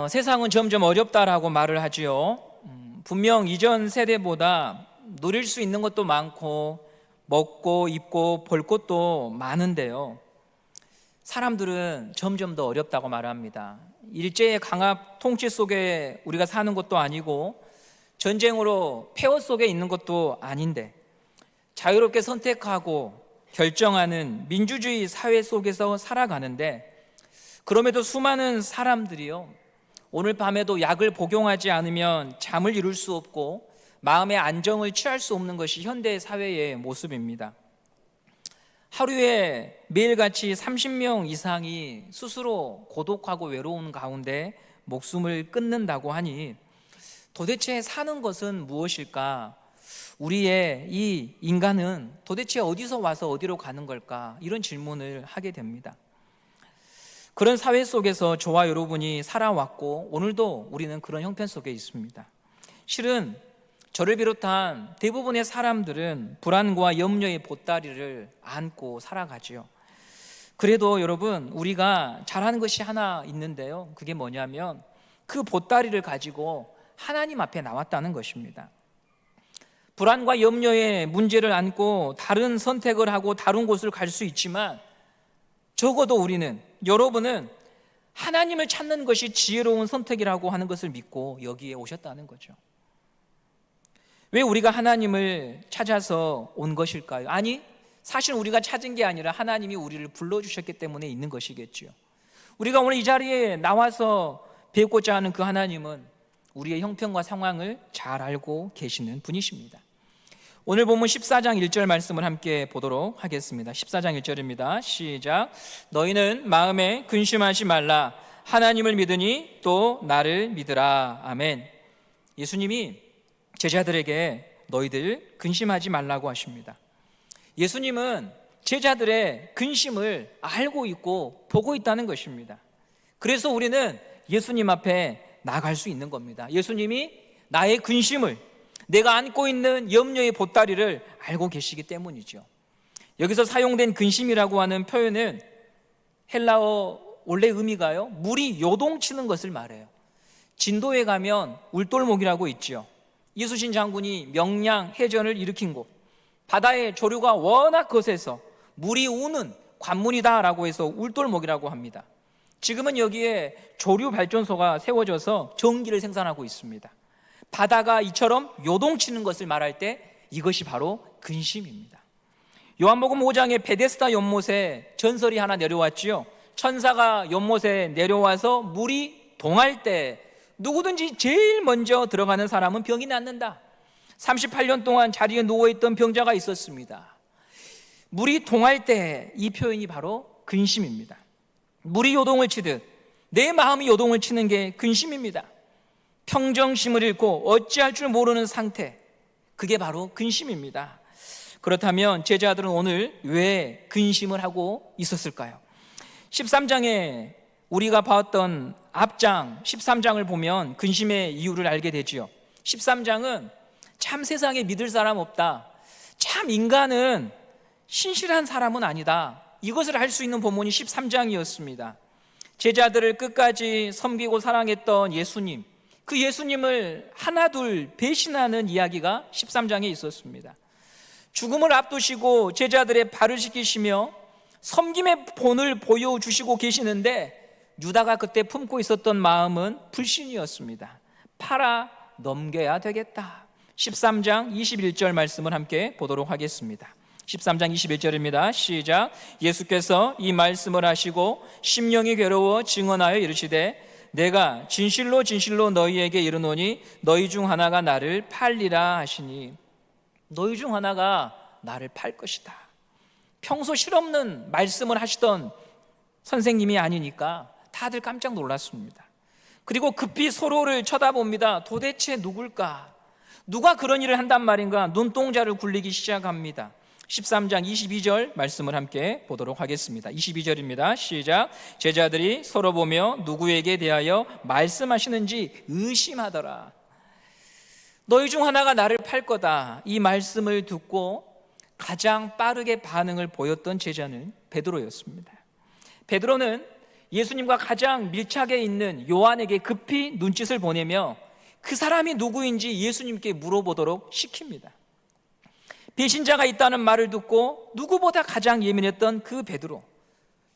세상은 점점 어렵다라고 말을 하지요. 분명 이전 세대보다 누릴 수 있는 것도 많고 먹고 입고 볼 것도 많은데요, 사람들은 점점 더 어렵다고 말합니다. 일제의 강압 통치 속에 우리가 사는 것도 아니고 전쟁으로 폐허 속에 있는 것도 아닌데 자유롭게 선택하고 결정하는 민주주의 사회 속에서 살아가는데, 그럼에도 수많은 사람들이요, 오늘 밤에도 약을 복용하지 않으면 잠을 이룰 수 없고 마음의 안정을 취할 수 없는 것이 현대 사회의 모습입니다. 하루에 매일같이 30명 이상이 스스로 고독하고 외로운 가운데 목숨을 끊는다고 하니 도대체 사는 것은 무엇일까? 우리의 이 인간은 도대체 어디서 와서 어디로 가는 걸까? 이런 질문을 하게 됩니다. 그런 사회 속에서 저와 여러분이 살아왔고 오늘도 우리는 그런 형편 속에 있습니다. 실은 저를 비롯한 대부분의 사람들은 불안과 염려의 보따리를 안고 살아가지요. 그래도 여러분, 우리가 잘하는 것이 하나 있는데요, 그게 뭐냐면 그 보따리를 가지고 하나님 앞에 나왔다는 것입니다. 불안과 염려의 문제를 안고 다른 선택을 하고 다른 곳을 갈 수 있지만 적어도 우리는, 여러분은 하나님을 찾는 것이 지혜로운 선택이라고 하는 것을 믿고 여기에 오셨다는 거죠. 왜 우리가 하나님을 찾아서 온 것일까요? 아니, 사실 우리가 찾은 게 아니라 하나님이 우리를 불러주셨기 때문에 있는 것이겠죠. 우리가 오늘 이 자리에 나와서 뵙고자 하는 그 하나님은 우리의 형편과 상황을 잘 알고 계시는 분이십니다. 오늘 본문 14장 1절 말씀을 함께 보도록 하겠습니다. 14장 1절입니다. 시작. 너희는 마음에 근심하지 말라. 하나님을 믿으니 또 나를 믿으라. 아멘. 예수님이 제자들에게 너희들 근심하지 말라고 하십니다. 예수님은 제자들의 근심을 알고 있고 보고 있다는 것입니다. 그래서 우리는 예수님 앞에 나갈 수 있는 겁니다. 예수님이 나의 근심을, 내가 안고 있는 염려의 보따리를 알고 계시기 때문이죠. 여기서 사용된 근심이라고 하는 표현은 헬라어 원래 의미가요, 물이 요동치는 것을 말해요. 진도에 가면 울돌목이라고 있죠. 이순신 장군이 명량 해전을 일으킨 곳, 바다의 조류가 워낙 거세서 물이 우는 관문이다라고 해서 울돌목이라고 합니다. 지금은 여기에 조류 발전소가 세워져서 전기를 생산하고 있습니다. 바다가 이처럼 요동치는 것을 말할 때 이것이 바로 근심입니다. 요한복음 5장에 베데스다 연못에 전설이 하나 내려왔지요. 천사가 연못에 내려와서 물이 동할 때 누구든지 제일 먼저 들어가는 사람은 병이 낫는다. 38년 동안 자리에 누워있던 병자가 있었습니다. 물이 동할 때, 이 표현이 바로 근심입니다. 물이 요동을 치듯 내 마음이 요동을 치는 게 근심입니다. 평정심을 잃고 어찌할 줄 모르는 상태, 그게 바로 근심입니다. 그렇다면 제자들은 오늘 왜 근심을 하고 있었을까요? 13장에 우리가 봤던 앞장 13장을 보면 근심의 이유를 알게 되지요. 13장은 참 세상에 믿을 사람 없다, 참 인간은 신실한 사람은 아니다, 이것을 알 수 있는 본문이 13장이었습니다. 제자들을 끝까지 섬기고 사랑했던 예수님, 그 예수님을 하나둘 배신하는 이야기가 13장에 있었습니다. 죽음을 앞두시고 제자들의 발을 씻기시며 섬김의 본을 보여주시고 계시는데 유다가 그때 품고 있었던 마음은 불신이었습니다. 팔아 넘겨야 되겠다. 13장 21절 말씀을 함께 보도록 하겠습니다. 13장 21절입니다. 시작. 예수께서 이 말씀을 하시고 심령이 괴로워 증언하여 이르시되 내가 진실로 진실로 너희에게 이르노니 너희 중 하나가 나를 팔리라 하시니, 너희 중 하나가 나를 팔 것이다. 평소 실없는 말씀을 하시던 선생님이 아니니까 다들 깜짝 놀랐습니다. 그리고 급히 서로를 쳐다봅니다. 도대체 누굴까? 누가 그런 일을 한단 말인가? 눈동자를 굴리기 시작합니다. 13장 22절 말씀을 함께 보도록 하겠습니다. 22절입니다. 시작. 제자들이 서로 보며 누구에게 대하여 말씀하시는지 의심하더라. 너희 중 하나가 나를 팔 거다. 이 말씀을 듣고 가장 빠르게 반응을 보였던 제자는 베드로였습니다. 베드로는 예수님과 가장 밀착해 있는 요한에게 급히 눈짓을 보내며 그 사람이 누구인지 예수님께 물어보도록 시킵니다. 배신자가 있다는 말을 듣고 누구보다 가장 예민했던 그 베드로,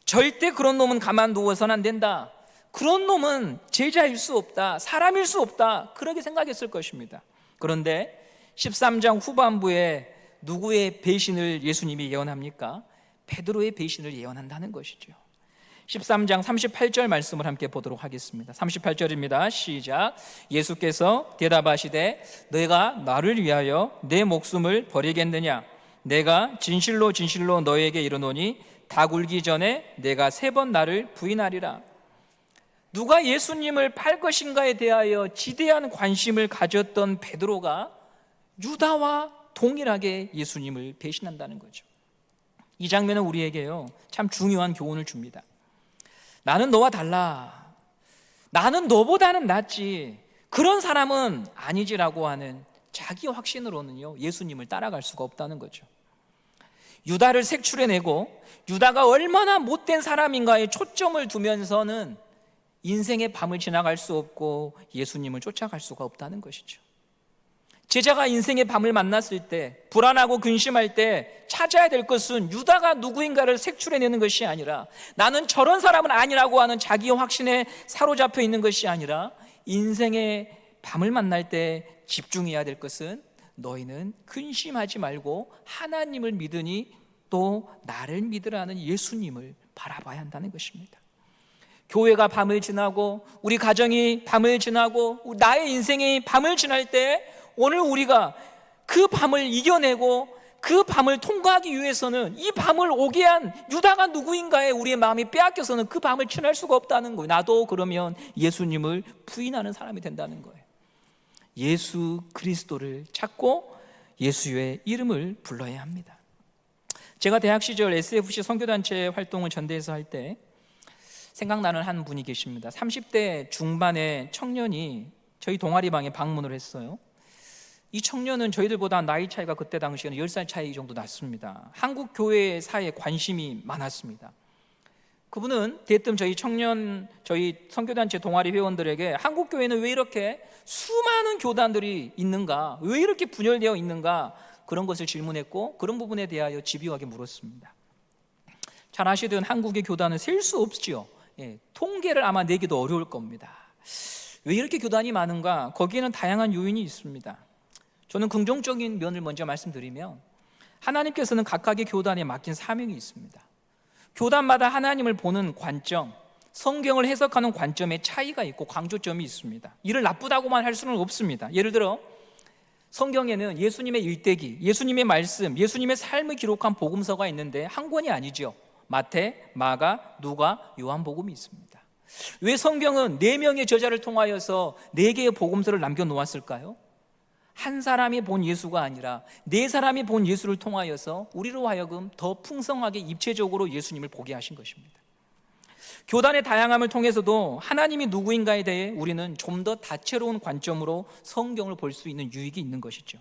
절대 그런 놈은 가만두어서는 안 된다, 그런 놈은 제자일 수 없다, 사람일 수 없다, 그렇게 생각했을 것입니다. 그런데 13장 후반부에 누구의 배신을 예수님이 예언합니까? 베드로의 배신을 예언한다는 것이죠. 13장 38절 말씀을 함께 보도록 하겠습니다. 38절입니다. 시작. 예수께서 대답하시되 너희가 나를 위하여 내 목숨을 버리겠느냐? 내가 진실로 진실로 너희에게 이르노니 닭 울기 전에 내가 3번 나를 부인하리라. 누가 예수님을 팔 것인가에 대하여 지대한 관심을 가졌던 베드로가 유다와 동일하게 예수님을 배신한다는 거죠. 이 장면은 우리에게요, 참 중요한 교훈을 줍니다. 나는 너와 달라, 나는 너보다는 낫지, 그런 사람은 아니지라고 하는 자기 확신으로는요, 예수님을 따라갈 수가 없다는 거죠. 유다를 색출해내고 유다가 얼마나 못된 사람인가에 초점을 두면서는 인생의 밤을 지나갈 수 없고 예수님을 쫓아갈 수가 없다는 것이죠. 제자가 인생의 밤을 만났을 때, 불안하고 근심할 때 찾아야 될 것은 유다가 누구인가를 색출해내는 것이 아니라, 나는 저런 사람은 아니라고 하는 자기 확신에 사로잡혀 있는 것이 아니라, 인생의 밤을 만날 때 집중해야 될 것은 너희는 근심하지 말고 하나님을 믿으니 또 나를 믿으라는 예수님을 바라봐야 한다는 것입니다. 교회가 밤을 지나고 우리 가정이 밤을 지나고 나의 인생이 밤을 지날 때, 오늘 우리가 그 밤을 이겨내고 그 밤을 통과하기 위해서는 이 밤을 오게 한 유다가 누구인가에 우리의 마음이 빼앗겨서는 그 밤을 지날 수가 없다는 거예요. 나도 그러면 예수님을 부인하는 사람이 된다는 거예요. 예수 그리스도를 찾고 예수의 이름을 불러야 합니다. 제가 대학 시절 SFC 선교단체 활동을 전대에서 할 때 생각나는 한 분이 계십니다. 30대 중반의 청년이 저희 동아리방에 방문을 했어요. 이 청년은 저희들보다 나이 차이가 그때 당시에는 10살 차이 정도 났습니다. 한국 교회사에 관심이 많았습니다. 그분은 대뜸 저희 선교단체 동아리 회원들에게 한국 교회는 왜 이렇게 수많은 교단들이 있는가, 왜 이렇게 분열되어 있는가, 그런 것을 질문했고 그런 부분에 대하여 집요하게 물었습니다. 잘 아시든 한국의 교단은 셀 수 없지요. 통계를 아마 내기도 어려울 겁니다. 왜 이렇게 교단이 많은가? 거기에는 다양한 요인이 있습니다. 저는 긍정적인 면을 먼저 말씀드리면, 하나님께서는 각각의 교단에 맡긴 사명이 있습니다. 교단마다 하나님을 보는 관점, 성경을 해석하는 관점에 차이가 있고 강조점이 있습니다. 이를 나쁘다고만 할 수는 없습니다. 예를 들어 성경에는 예수님의 일대기, 예수님의 말씀, 예수님의 삶을 기록한 복음서가 있는데 한 권이 아니죠. 마태, 마가, 누가, 요한복음이 있습니다. 왜 성경은 4명의 저자를 통하여서 4개의 복음서를 남겨놓았을까요? 한 사람이 본 예수가 아니라 4사람이 본 예수를 통하여서 우리로 하여금 더 풍성하게 입체적으로 예수님을 보게 하신 것입니다. 교단의 다양함을 통해서도 하나님이 누구인가에 대해 우리는 좀 더 다채로운 관점으로 성경을 볼 수 있는 유익이 있는 것이죠.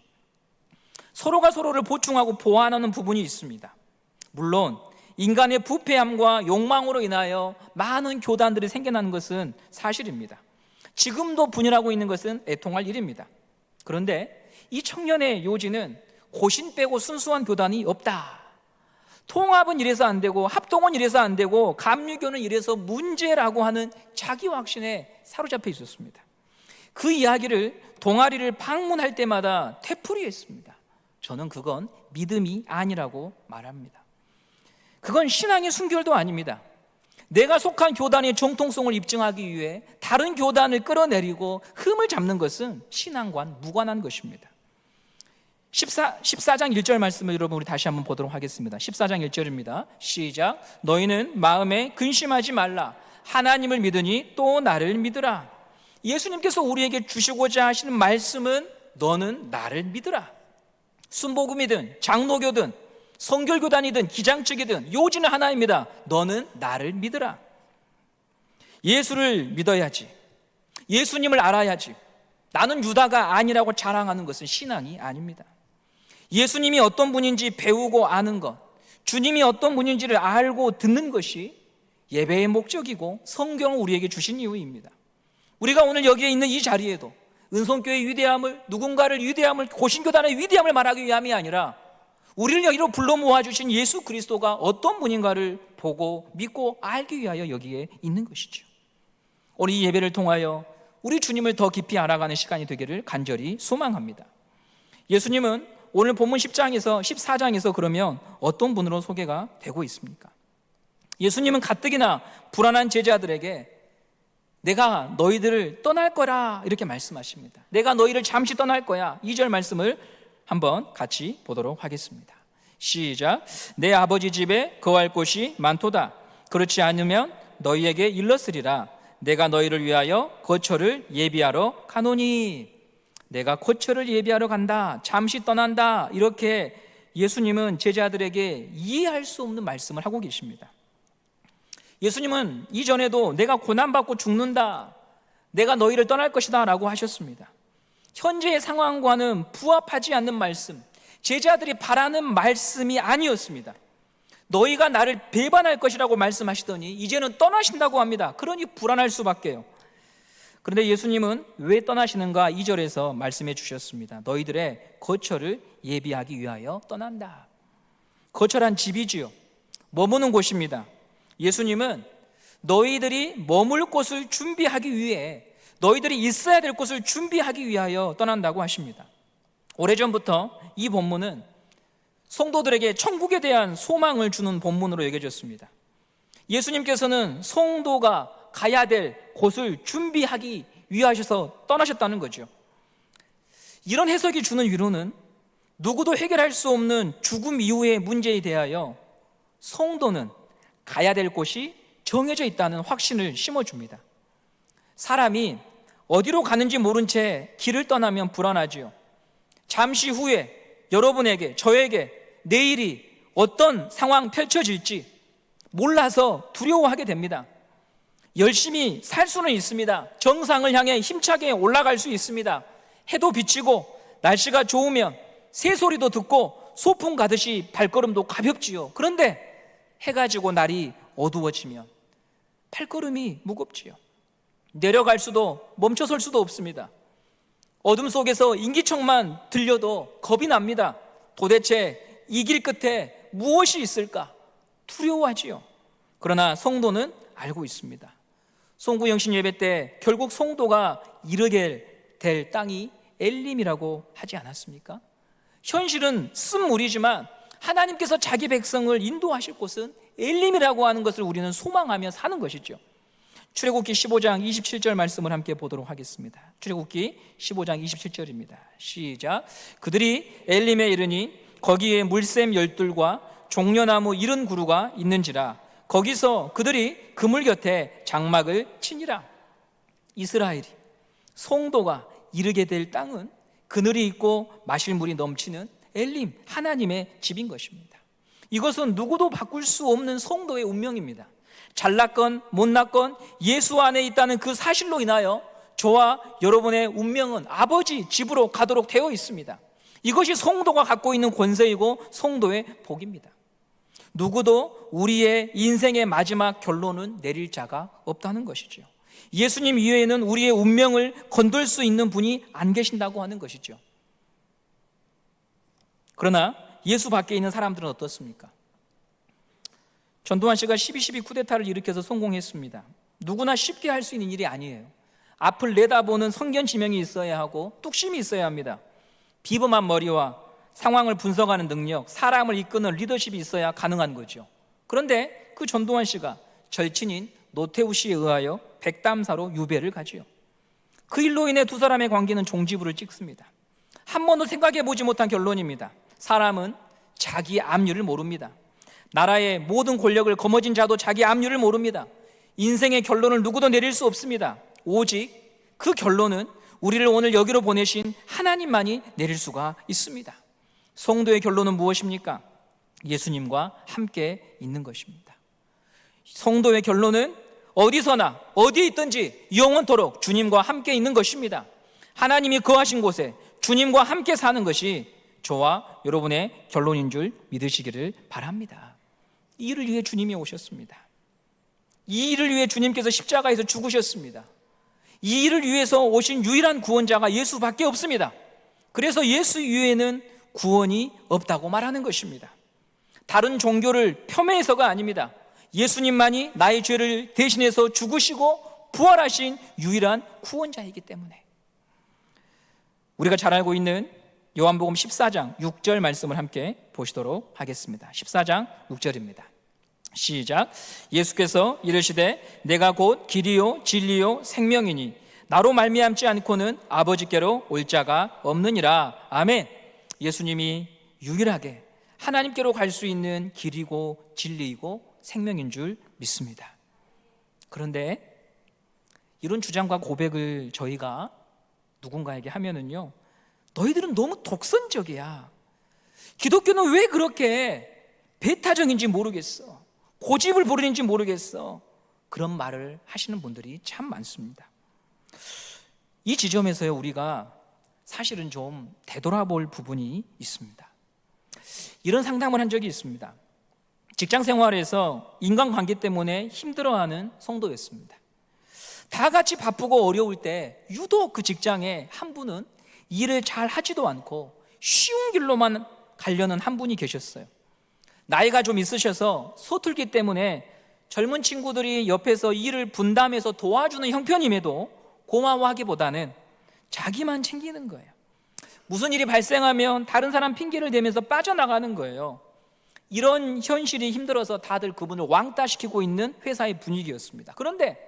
서로가 서로를 보충하고 보완하는 부분이 있습니다. 물론 인간의 부패함과 욕망으로 인하여 많은 교단들이 생겨나는 것은 사실입니다. 지금도 분열하고 있는 것은 애통할 일입니다. 그런데 이 청년의 요지는 고신 빼고 순수한 교단이 없다, 통합은 이래서 안 되고 합동은 이래서 안 되고 감리교는 이래서 문제라고 하는 자기 확신에 사로잡혀 있었습니다. 그 이야기를 동아리를 방문할 때마다 되풀이했습니다. 저는 그건 믿음이 아니라고 말합니다. 그건 신앙의 순결도 아닙니다. 내가 속한 교단의 정통성을 입증하기 위해 다른 교단을 끌어내리고 흠을 잡는 것은 신앙과는 무관한 것입니다. 14장 1절 말씀을 여러분 우리 다시 한번 보도록 하겠습니다. 14장 1절입니다. 시작. 너희는 마음에 근심하지 말라. 하나님을 믿으니 또 나를 믿으라. 예수님께서 우리에게 주시고자 하시는 말씀은 너는 나를 믿으라. 순복음이든 장로교든 성결교단이든 기장측이든 요지는 하나입니다. 너는 나를 믿으라. 예수를 믿어야지, 예수님을 알아야지. 나는 유다가 아니라고 자랑하는 것은 신앙이 아닙니다. 예수님이 어떤 분인지 배우고 아는 것, 주님이 어떤 분인지를 알고 듣는 것이 예배의 목적이고 성경을 우리에게 주신 이유입니다. 우리가 오늘 여기에 있는 이 자리에도 은송교회의 위대함을, 누군가를 위대함을, 고신교단의 위대함을 말하기 위함이 아니라 우리를 여기로 불러 모아주신 예수 그리스도가 어떤 분인가를 보고 믿고 알기 위하여 여기에 있는 것이죠. 오늘 이 예배를 통하여 우리 주님을 더 깊이 알아가는 시간이 되기를 간절히 소망합니다. 예수님은 오늘 본문 10장에서 14장에서 그러면 어떤 분으로 소개가 되고 있습니까? 예수님은 가뜩이나 불안한 제자들에게 내가 너희들을 떠날 거라 이렇게 말씀하십니다. 내가 너희를 잠시 떠날 거야. 2절 말씀을 한번 같이 보도록 하겠습니다. 시작. 내 아버지 집에 거할 곳이 많도다. 그렇지 않으면 너희에게 일렀으리라. 내가 너희를 위하여 거처를 예비하러 가노니. 내가 거처를 예비하러 간다. 잠시 떠난다. 이렇게 예수님은 제자들에게 이해할 수 없는 말씀을 하고 계십니다. 예수님은 이전에도 내가 고난받고 죽는다, 내가 너희를 떠날 것이다 라고 하셨습니다. 현재의 상황과는 부합하지 않는 말씀, 제자들이 바라는 말씀이 아니었습니다. 너희가 나를 배반할 것이라고 말씀하시더니 이제는 떠나신다고 합니다. 그러니 불안할 수밖에요. 그런데 예수님은 왜 떠나시는가 2절에서 말씀해 주셨습니다. 너희들의 거처를 예비하기 위하여 떠난다. 거처란 집이지요, 머무는 곳입니다. 예수님은 너희들이 머물 곳을 준비하기 위해, 너희들이 있어야 될 곳을 준비하기 위하여 떠난다고 하십니다. 오래전부터 이 본문은 성도들에게 천국에 대한 소망을 주는 본문으로 여겨졌습니다. 예수님께서는 성도가 가야 될 곳을 준비하기 위하셔서 떠나셨다는 거죠. 이런 해석이 주는 위로는 누구도 해결할 수 없는 죽음 이후의 문제에 대하여 성도는 가야 될 곳이 정해져 있다는 확신을 심어줍니다. 사람이 어디로 가는지 모른 채 길을 떠나면 불안하지요. 잠시 후에 여러분에게, 저에게 내일이 어떤 상황 펼쳐질지 몰라서 두려워하게 됩니다. 열심히 살 수는 있습니다. 정상을 향해 힘차게 올라갈 수 있습니다. 해도 비치고 날씨가 좋으면 새소리도 듣고 소풍 가듯이 발걸음도 가볍지요. 그런데 해가 지고 날이 어두워지면 발걸음이 무겁지요. 내려갈 수도 멈춰설 수도 없습니다. 어둠 속에서 인기척만 들려도 겁이 납니다. 도대체 이 길 끝에 무엇이 있을까 두려워하지요. 그러나 성도는 알고 있습니다. 송구영신 예배 때 결국 성도가 이르게 될 땅이 엘림이라고 하지 않았습니까? 현실은 쓴물이지만 하나님께서 자기 백성을 인도하실 곳은 엘림이라고 하는 것을 우리는 소망하며 사는 것이죠. 출애굽기 15장 27절 말씀을 함께 보도록 하겠습니다. 출애굽기 15장 27절입니다. 시작. 그들이 엘림에 이르니 거기에 물샘 12과 종려나무 70그루가 있는지라. 거기서 그들이 그물 곁에 장막을 치니라. 이스라엘이, 성도가 이르게 될 땅은 그늘이 있고 마실 물이 넘치는 엘림, 하나님의 집인 것입니다. 이것은 누구도 바꿀 수 없는 성도의 운명입니다. 잘났건 못났건 예수 안에 있다는 그 사실로 인하여 저와 여러분의 운명은 아버지 집으로 가도록 되어 있습니다. 이것이 성도가 갖고 있는 권세이고 성도의 복입니다. 누구도 우리의 인생의 마지막 결론은 내릴 자가 없다는 것이죠. 예수님 이외에는 우리의 운명을 건들 수 있는 분이 안 계신다고 하는 것이죠. 그러나 예수 밖에 있는 사람들은 어떻습니까? 전두환 씨가 12.12 쿠데타를 일으켜서 성공했습니다. 누구나 쉽게 할 수 있는 일이 아니에요. 앞을 내다보는 성견 지명이 있어야 하고 뚝심이 있어야 합니다. 비범한 머리와 상황을 분석하는 능력, 사람을 이끄는 리더십이 있어야 가능한 거죠. 그런데 그 전두환 씨가 절친인 노태우 씨에 의하여 백담사로 유배를 가지요. 그 일로 인해 두 사람의 관계는 종지부를 찍습니다. 한 번도 생각해보지 못한 결론입니다. 사람은 자기 압류를 모릅니다. 나라의 모든 권력을 거머쥔 자도 자기 압류를 모릅니다. 인생의 결론을 누구도 내릴 수 없습니다. 오직 그 결론은 우리를 오늘 여기로 보내신 하나님만이 내릴 수가 있습니다. 성도의 결론은 무엇입니까? 예수님과 함께 있는 것입니다. 성도의 결론은 어디서나 어디에 있든지 영원토록 주님과 함께 있는 것입니다. 하나님이 거하신 곳에 주님과 함께 사는 것이 저와 여러분의 결론인 줄 믿으시기를 바랍니다. 이 일을 위해 주님이 오셨습니다. 이 일을 위해 주님께서 십자가에서 죽으셨습니다. 이 일을 위해서 오신 유일한 구원자가 예수밖에 없습니다. 그래서 예수 이외에는 구원이 없다고 말하는 것입니다. 다른 종교를 폄훼해서가 아닙니다. 예수님만이 나의 죄를 대신해서 죽으시고 부활하신 유일한 구원자이기 때문에. 우리가 잘 알고 있는 요한복음 14장 6절 말씀을 함께 보시도록 하겠습니다. 14장 6절입니다. 시작. 예수께서 이르시되 내가 곧 길이요 진리요 생명이니 나로 말미암지 않고는 아버지께로 올 자가 없느니라. 아멘. 예수님이 유일하게 하나님께로 갈 수 있는 길이고 진리이고 생명인 줄 믿습니다. 그런데 이런 주장과 고백을 저희가 누군가에게 하면은요, 너희들은 너무 독선적이야. 기독교는 왜 그렇게 배타적인지 모르겠어. 고집을 부리는지 모르겠어. 그런 말을 하시는 분들이 참 많습니다. 이 지점에서요, 우리가 사실은 좀 되돌아볼 부분이 있습니다. 이런 상담을 한 적이 있습니다. 직장 생활에서 인간관계 때문에 힘들어하는 성도였습니다. 다 같이 바쁘고 어려울 때 유독 그 직장에 한 분은 일을 잘 하지도 않고 쉬운 길로만 가려는 한 분이 계셨어요. 나이가 좀 있으셔서 서툴기 때문에 젊은 친구들이 옆에서 일을 분담해서 도와주는 형편임에도 고마워하기보다는 자기만 챙기는 거예요. 무슨 일이 발생하면 다른 사람 핑계를 대면서 빠져나가는 거예요. 이런 현실이 힘들어서 다들 그분을 왕따시키고 있는 회사의 분위기였습니다. 그런데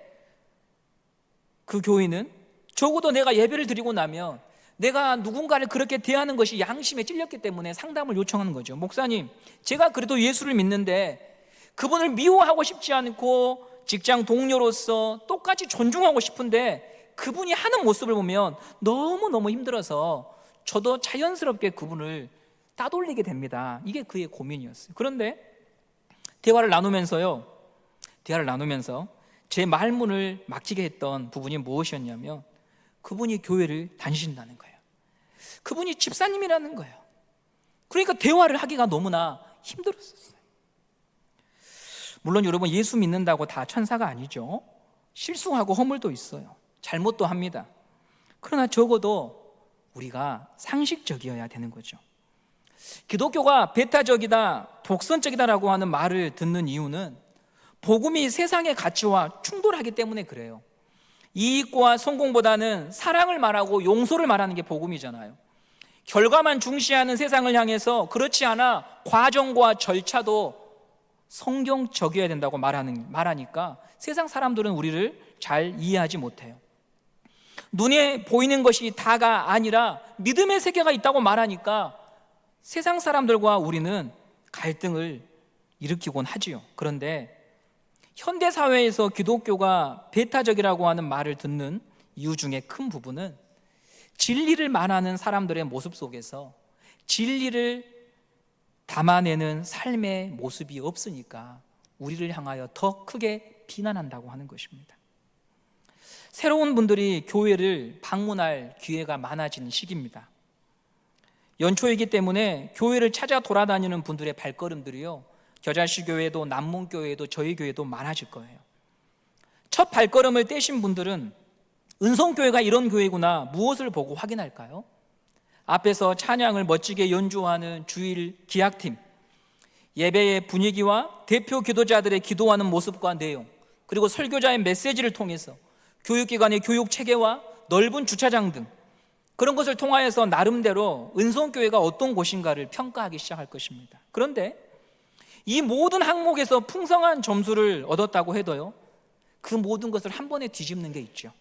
그 교인은 적어도 내가 예배를 드리고 나면 내가 누군가를 그렇게 대하는 것이 양심에 찔렸기 때문에 상담을 요청하는 거죠. 목사님, 제가 그래도 예수를 믿는데 그분을 미워하고 싶지 않고 직장 동료로서 똑같이 존중하고 싶은데 그분이 하는 모습을 보면 너무너무 힘들어서 저도 자연스럽게 그분을 따돌리게 됩니다. 이게 그의 고민이었어요. 그런데 대화를 나누면서 제 말문을 막히게 했던 부분이 무엇이었냐면 그분이 교회를 다니신다는 거예요. 그분이 집사님이라는 거예요. 그러니까 대화를 하기가 너무나 힘들었었어요. 물론 여러분, 예수 믿는다고 다 천사가 아니죠. 실수하고 허물도 있어요. 잘못도 합니다. 그러나 적어도 우리가 상식적이어야 되는 거죠. 기독교가 배타적이다, 독선적이다라고 하는 말을 듣는 이유는 복음이 세상의 가치와 충돌하기 때문에 그래요. 이익과 성공보다는 사랑을 말하고 용서를 말하는 게 복음이잖아요. 결과만 중시하는 세상을 향해서 그렇지 않아 과정과 절차도 성경적이어야 된다고 말하니까 세상 사람들은 우리를 잘 이해하지 못해요. 눈에 보이는 것이 다가 아니라 믿음의 세계가 있다고 말하니까 세상 사람들과 우리는 갈등을 일으키곤 하지요. 그런데 현대사회에서 기독교가 배타적이라고 하는 말을 듣는 이유 중에 큰 부분은 진리를 말하는 사람들의 모습 속에서 진리를 담아내는 삶의 모습이 없으니까 우리를 향하여 더 크게 비난한다고 하는 것입니다. 새로운 분들이 교회를 방문할 기회가 많아지는 시기입니다. 연초이기 때문에 교회를 찾아 돌아다니는 분들의 발걸음들이요, 겨자씨 교회도 남문 교회도 저희 교회도 많아질 거예요. 첫 발걸음을 떼신 분들은 은성교회가 이런 교회구나 무엇을 보고 확인할까요? 앞에서 찬양을 멋지게 연주하는 주일 기악팀, 예배의 분위기와 대표 기도자들의 기도하는 모습과 내용, 그리고 설교자의 메시지를 통해서 교육기관의 교육 체계와 넓은 주차장 등 그런 것을 통하여서 나름대로 은성교회가 어떤 곳인가를 평가하기 시작할 것입니다. 그런데 이 모든 항목에서 풍성한 점수를 얻었다고 해도요, 그 모든 것을 한 번에 뒤집는 게 있죠.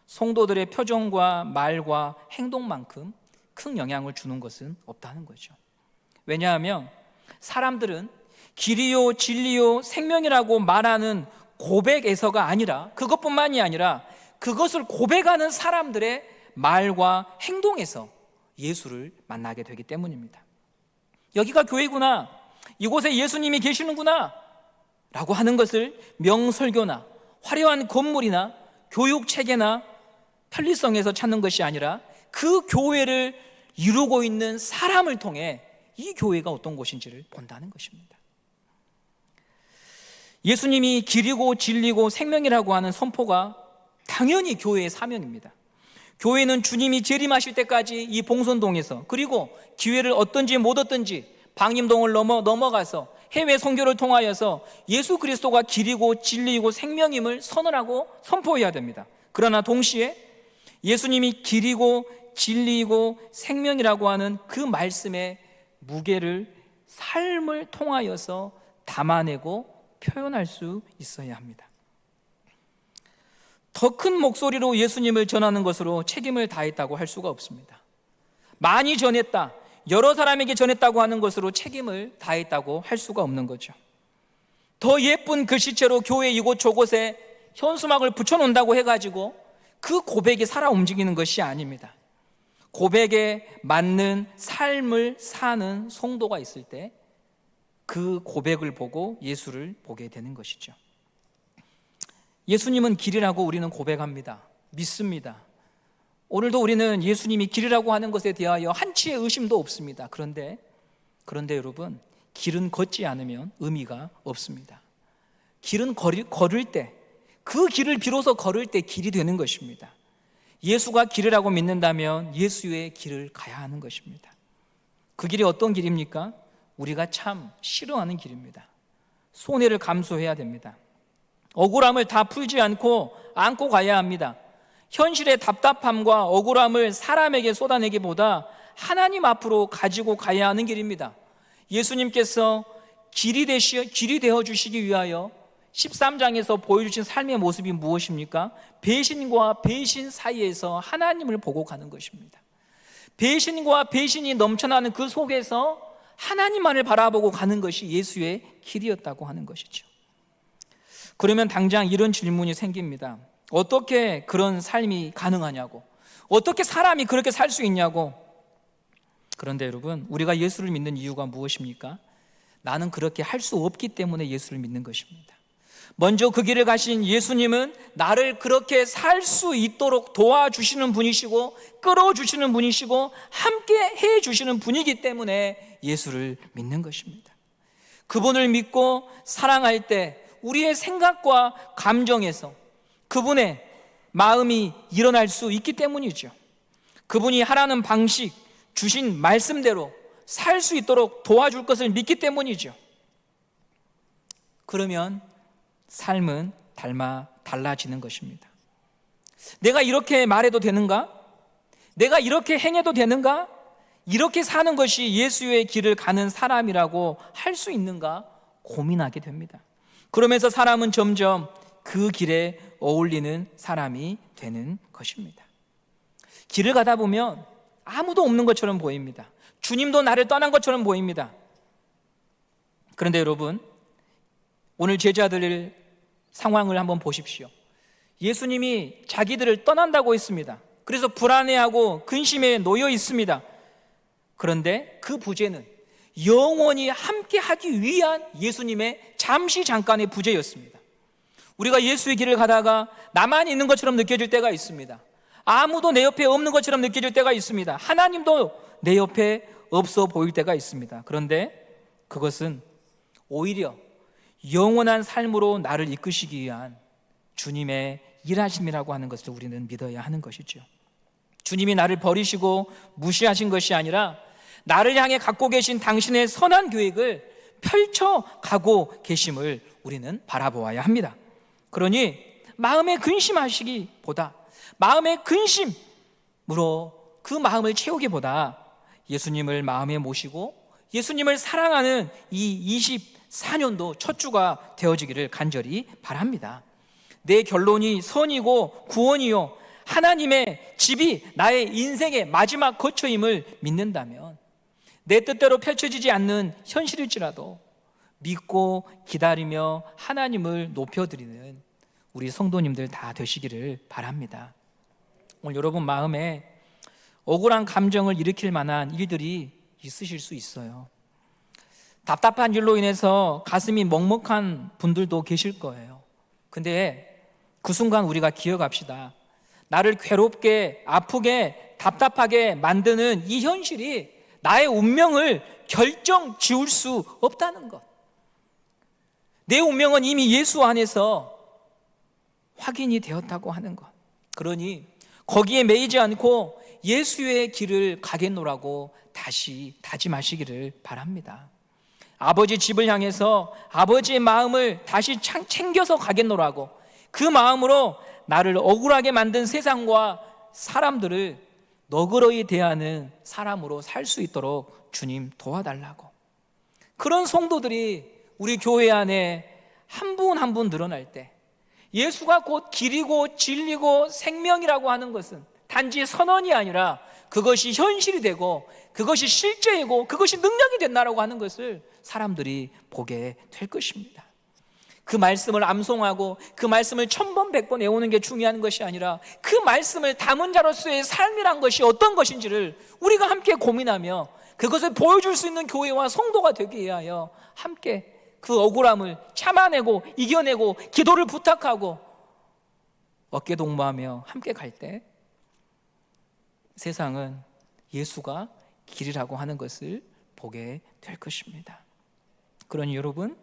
성도들의 표정과 말과 행동만큼 큰 영향을 주는 것은 없다는 거죠. 왜냐하면 사람들은 길이요 진리요 생명이라고 말하는 고백에서가 아니라, 그것뿐만이 아니라 그것을 고백하는 사람들의 말과 행동에서 예수를 만나게 되기 때문입니다. 여기가 교회구나, 이곳에 예수님이 계시는구나 라고 하는 것을 명설교나 화려한 건물이나 교육체계나 편리성에서 찾는 것이 아니라 그 교회를 이루고 있는 사람을 통해 이 교회가 어떤 곳인지를 본다는 것입니다. 예수님이 길이고 진리고 생명이라고 하는 선포가 당연히 교회의 사명입니다. 교회는 주님이 재림하실 때까지 이 봉선동에서, 그리고 기회를 얻든지 못 얻든지 방임동을 넘어가서 해외 선교를 통하여서 예수 그리스도가 길이고 진리이고 생명임을 선언하고 선포해야 됩니다. 그러나 동시에 예수님이 길이고 진리이고 생명이라고 하는 그 말씀의 무게를 삶을 통하여서 담아내고 표현할 수 있어야 합니다. 더 큰 목소리로 예수님을 전하는 것으로 책임을 다했다고 할 수가 없습니다. 많이 전했다, 여러 사람에게 전했다고 하는 것으로 책임을 다했다고 할 수가 없는 거죠. 더 예쁜 글씨체로 교회 이곳저곳에 현수막을 붙여놓는다고 해가지고 그 고백이 살아 움직이는 것이 아닙니다. 고백에 맞는 삶을 사는 성도가 있을 때 그 고백을 보고 예수를 보게 되는 것이죠. 예수님은 길이라고 우리는 고백합니다. 믿습니다. 오늘도 우리는 예수님이 길이라고 하는 것에 대하여 한치의 의심도 없습니다. 그런데 여러분, 길은 걷지 않으면 의미가 없습니다. 길은 걸을 때, 그 길을 비로소 걸을 때 길이 되는 것입니다. 예수가 길이라고 믿는다면 예수의 길을 가야 하는 것입니다. 그 길이 어떤 길입니까? 우리가 참 싫어하는 길입니다. 손해를 감수해야 됩니다. 억울함을 다 풀지 않고 안고 가야 합니다. 현실의 답답함과 억울함을 사람에게 쏟아내기보다 하나님 앞으로 가지고 가야 하는 길입니다. 예수님께서 길이 되어 주시기 위하여 13장에서 보여주신 삶의 모습이 무엇입니까? 배신과 배신 사이에서 하나님을 보고 가는 것입니다. 배신과 배신이 넘쳐나는 그 속에서 하나님만을 바라보고 가는 것이 예수의 길이었다고 하는 것이죠. 그러면 당장 이런 질문이 생깁니다. 어떻게 그런 삶이 가능하냐고, 어떻게 사람이 그렇게 살 수 있냐고. 그런데 여러분, 우리가 예수를 믿는 이유가 무엇입니까? 나는 그렇게 할 수 없기 때문에 예수를 믿는 것입니다. 먼저 그 길을 가신 예수님은 나를 그렇게 살 수 있도록 도와주시는 분이시고 끌어주시는 분이시고 함께 해주시는 분이기 때문에 예수를 믿는 것입니다. 그분을 믿고 사랑할 때 우리의 생각과 감정에서 그분의 마음이 일어날 수 있기 때문이죠. 그분이 하라는 방식, 주신 말씀대로 살 수 있도록 도와줄 것을 믿기 때문이죠. 그러면 삶은 달라지는 것입니다. 내가 이렇게 말해도 되는가? 내가 이렇게 행해도 되는가? 이렇게 사는 것이 예수의 길을 가는 사람이라고 할 수 있는가? 고민하게 됩니다. 그러면서 사람은 점점 그 길에 어울리는 사람이 되는 것입니다. 길을 가다 보면 아무도 없는 것처럼 보입니다. 주님도 나를 떠난 것처럼 보입니다. 그런데 여러분, 오늘 제자들 상황을 한번 보십시오. 예수님이 자기들을 떠난다고 했습니다. 그래서 불안해하고 근심에 놓여 있습니다. 그런데 그 부재는 영원히 함께 하기 위한 예수님의 잠깐의 부재였습니다. 우리가 예수의 길을 가다가 나만 있는 것처럼 느껴질 때가 있습니다. 아무도 내 옆에 없는 것처럼 느껴질 때가 있습니다. 하나님도 내 옆에 없어 보일 때가 있습니다. 그런데 그것은 오히려 영원한 삶으로 나를 이끄시기 위한 주님의 일하심이라고 하는 것을 우리는 믿어야 하는 것이죠. 주님이 나를 버리시고 무시하신 것이 아니라 나를 향해 갖고 계신 당신의 선한 계획을 펼쳐가고 계심을 우리는 바라보아야 합니다. 그러니 마음에 근심하시기보다, 마음의 근심으로 그 마음을 채우기보다 예수님을 마음에 모시고 예수님을 사랑하는 이 24년도 첫 주가 되어지기를 간절히 바랍니다. 내 결론이 선이고 구원이요 하나님의 집이 나의 인생의 마지막 거처임을 믿는다면 내 뜻대로 펼쳐지지 않는 현실일지라도 믿고 기다리며 하나님을 높여드리는 우리 성도님들 다 되시기를 바랍니다. 오늘 여러분 마음에 억울한 감정을 일으킬 만한 일들이 있으실 수 있어요. 답답한 일로 인해서 가슴이 먹먹한 분들도 계실 거예요. 근데 그 순간 우리가 기억합시다. 나를 괴롭게, 아프게, 답답하게 만드는 이 현실이 나의 운명을 결정 지을 수 없다는 것. 내 운명은 이미 예수 안에서 확인이 되었다고 하는 것. 그러니 거기에 매이지 않고 예수의 길을 가겠노라고 다시 다짐하시기를 바랍니다. 아버지 집을 향해서 아버지의 마음을 다시 챙겨서 가겠노라고, 그 마음으로 나를 억울하게 만든 세상과 사람들을 너그러이 대하는 사람으로 살 수 있도록 주님 도와달라고. 그런 성도들이 우리 교회 안에 한 분 한 분 늘어날 때, 예수가 곧 길이고 진리고 생명이라고 하는 것은 단지 선언이 아니라 그것이 현실이 되고 그것이 실제이고 그것이 능력이 된다라고 하는 것을 사람들이 보게 될 것입니다. 그 말씀을 암송하고 그 말씀을 1000번 100번 외우는 게 중요한 것이 아니라 그 말씀을 담은 자로서의 삶이란 것이 어떤 것인지를 우리가 함께 고민하며 그것을 보여줄 수 있는 교회와 성도가 되기 위하여 함께 그 억울함을 참아내고 이겨내고 기도를 부탁하고 어깨동무하며 함께 갈 때 세상은 예수가 길이라고 하는 것을 보게 될 것입니다. 그러니 여러분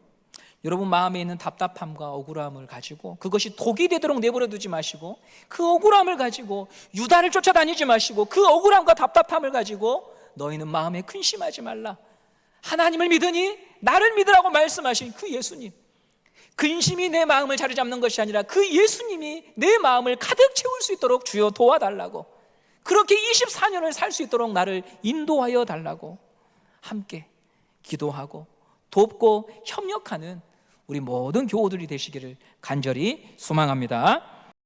마음에 있는 답답함과 억울함을 가지고 그것이 독이 되도록 내버려 두지 마시고, 그 억울함을 가지고 유다를 쫓아다니지 마시고, 그 억울함과 답답함을 가지고 너희는 마음에 근심하지 말라. 하나님을 믿으니 나를 믿으라고 말씀하신 그 예수님, 근심이 내 마음을 자리잡는 것이 아니라 그 예수님이 내 마음을 가득 채울 수 있도록 주여 도와달라고, 그렇게 24년을 살 수 있도록 나를 인도하여 달라고 함께 기도하고 돕고 협력하는 우리 모든 교우들이 되시기를 간절히 소망합니다.